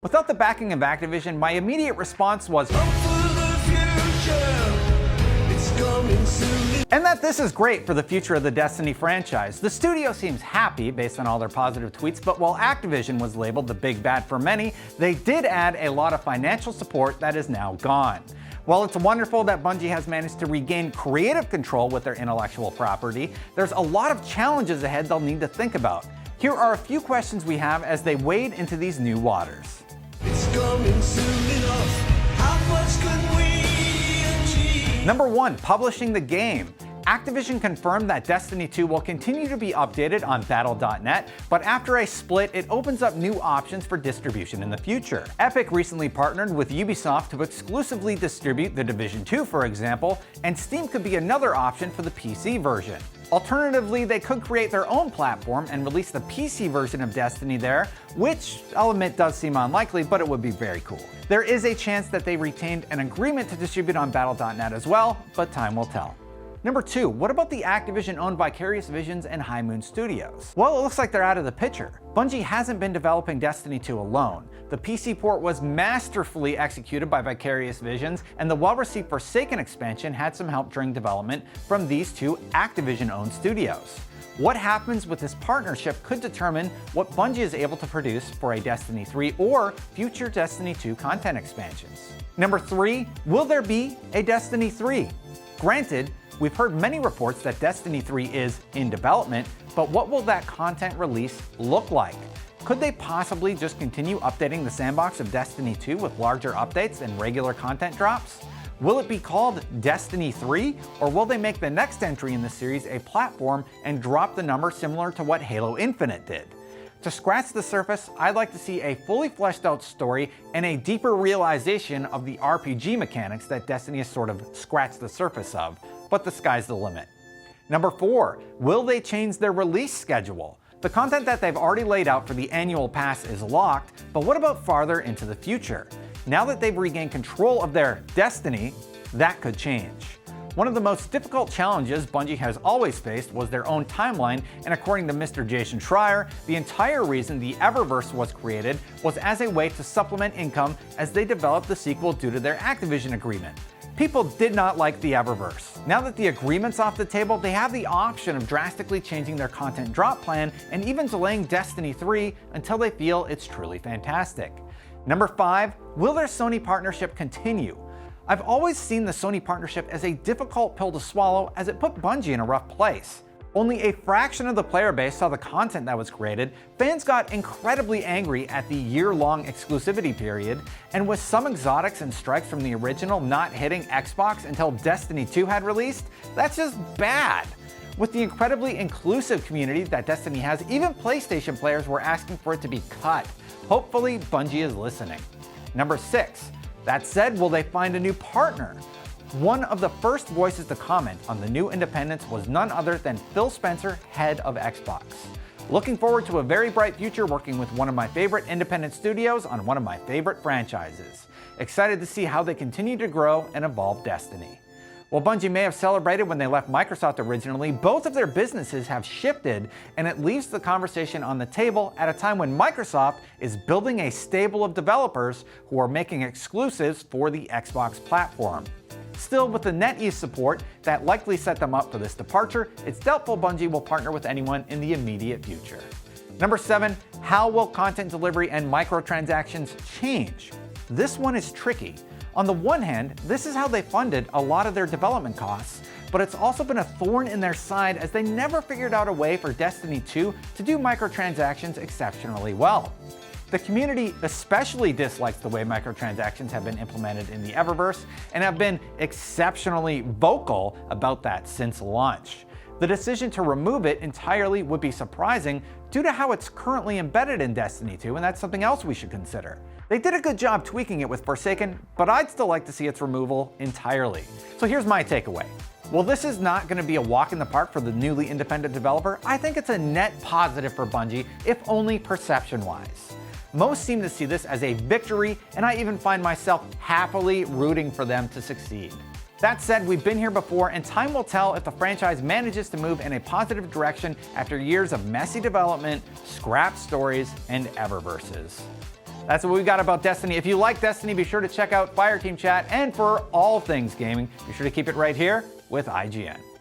Without the backing of Activision, my immediate response was, and that this is great for the future of the Destiny franchise. The studio seems happy based on all their positive tweets, but while Activision was labeled the big bad for many, they did add a lot of financial support that is now gone. While it's wonderful that Bungie has managed to regain creative control with their intellectual property, there's a lot of challenges ahead they'll need to think about. Here are a few questions we have as they wade into these new waters. It's coming soon enough. How much can we achieve? Number 1, publishing the game. Activision confirmed that Destiny 2 will continue to be updated on Battle.net, but after a split, it opens up new options for distribution in the future. Epic recently partnered with Ubisoft to exclusively distribute The Division 2, for example, and Steam could be another option for the PC version. Alternatively, they could create their own platform and release the PC version of Destiny there, which I'll admit does seem unlikely, but it would be very cool. There is a chance that they retained an agreement to distribute on Battle.net as well, but time will tell. Number 2, what about the Activision-owned Vicarious Visions and High Moon Studios? Well, it looks like they're out of the picture. Bungie hasn't been developing Destiny 2 alone. The PC port was masterfully executed by Vicarious Visions, and the well-received Forsaken expansion had some help during development from these two Activision-owned studios. What happens with this partnership could determine what Bungie is able to produce for a Destiny 3 or future Destiny 2 content expansions. Number 3, will there be a Destiny 3? Granted, we've heard many reports that Destiny 3 is in development, but what will that content release look like? Could they possibly just continue updating the sandbox of Destiny 2 with larger updates and regular content drops? Will it be called Destiny 3, or will they make the next entry in the series a platform and drop the number similar to what Halo Infinite did? To scratch the surface, I'd like to see a fully fleshed out story and a deeper realization of the RPG mechanics that Destiny has sort of scratched the surface of, but the sky's the limit. Number 4, will they change their release schedule? The content that they've already laid out for the annual pass is locked, but what about farther into the future? Now that they've regained control of their Destiny, that could change. One of the most difficult challenges Bungie has always faced was their own timeline, and according to Mr. Jason Schreier, the entire reason the Eververse was created was as a way to supplement income as they developed the sequel due to their Activision agreement. People did not like the Eververse. Now that the agreement's off the table, they have the option of drastically changing their content drop plan and even delaying Destiny 3 until they feel it's truly fantastic. Number 5, will their Sony partnership continue? I've always seen the Sony partnership as a difficult pill to swallow as it put Bungie in a rough place. Only a fraction of the player base saw the content that was created, fans got incredibly angry at the year-long exclusivity period, and with some exotics and strikes from the original not hitting Xbox until Destiny 2 had released, that's just bad. With the incredibly inclusive community that Destiny has, even PlayStation players were asking for it to be cut. Hopefully, Bungie is listening. Number 6. That said, will they find a new partner? One of the first voices to comment on the new independence was none other than Phil Spencer, head of Xbox. Looking forward to a very bright future working with one of my favorite independent studios on one of my favorite franchises. Excited to see how they continue to grow and evolve Destiny. While Bungie may have celebrated when they left Microsoft originally, both of their businesses have shifted, and it leaves the conversation on the table at a time when Microsoft is building a stable of developers who are making exclusives for the Xbox platform. Still, with the NetEase support that likely set them up for this departure, it's doubtful Bungie will partner with anyone in the immediate future. Number 7, how will content delivery and microtransactions change? This one is tricky. On the one hand, this is how they funded a lot of their development costs, but it's also been a thorn in their side as they never figured out a way for Destiny 2 to do microtransactions exceptionally well. The community especially dislikes the way microtransactions have been implemented in the Eververse and have been exceptionally vocal about that since launch. The decision to remove it entirely would be surprising due to how it's currently embedded in Destiny 2, and that's something else we should consider. They did a good job tweaking it with Forsaken, but I'd still like to see its removal entirely. So here's my takeaway. While this is not going to be a walk in the park for the newly independent developer, I think it's a net positive for Bungie, if only perception-wise. Most seem to see this as a victory, and I even find myself happily rooting for them to succeed. That said, we've been here before, and time will tell if the franchise manages to move in a positive direction after years of messy development, scrap stories, and Eververses. That's what we've got about Destiny. If you like Destiny, be sure to check out Fireteam Chat. And for all things gaming, be sure to keep it right here with IGN.